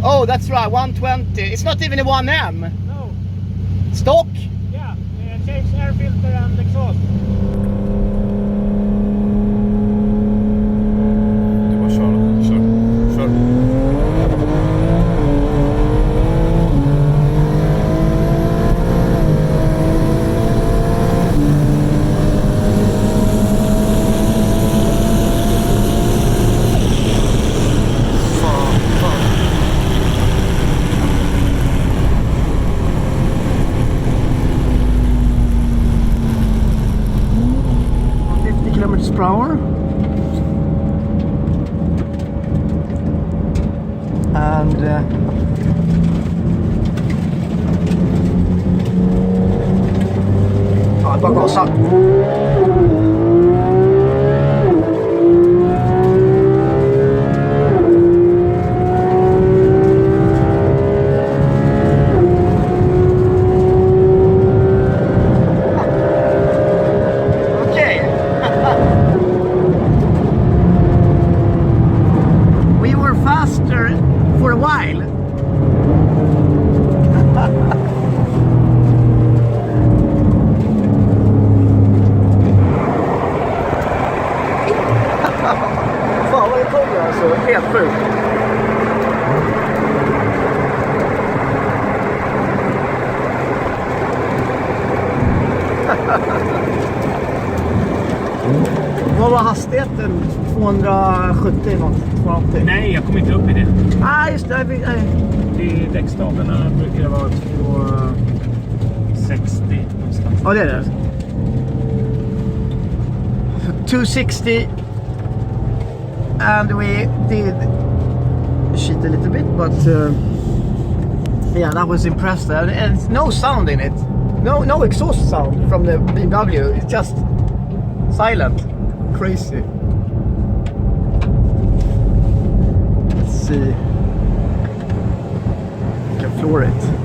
Oh, that's right, 120. It's not even a 1M. No. Stock? Yeah, change air filter and exhaust. Du bara kör. Per hour, and bara gasa. For a while. Fan vad det kommer alltså, helt sjukt. Vad var hastigheten? 270 något? 280? Nej, jag kommer inte upp i det. Just det. I däckstavarna brukar det vara 260 någonstans. Ja, det är det. 260 and we did shit a little bit, but yeah, that was impressive. And no sound in it. No exhaust sound from the BMW. It's just silent. Crazy. Let's see. I can floor it.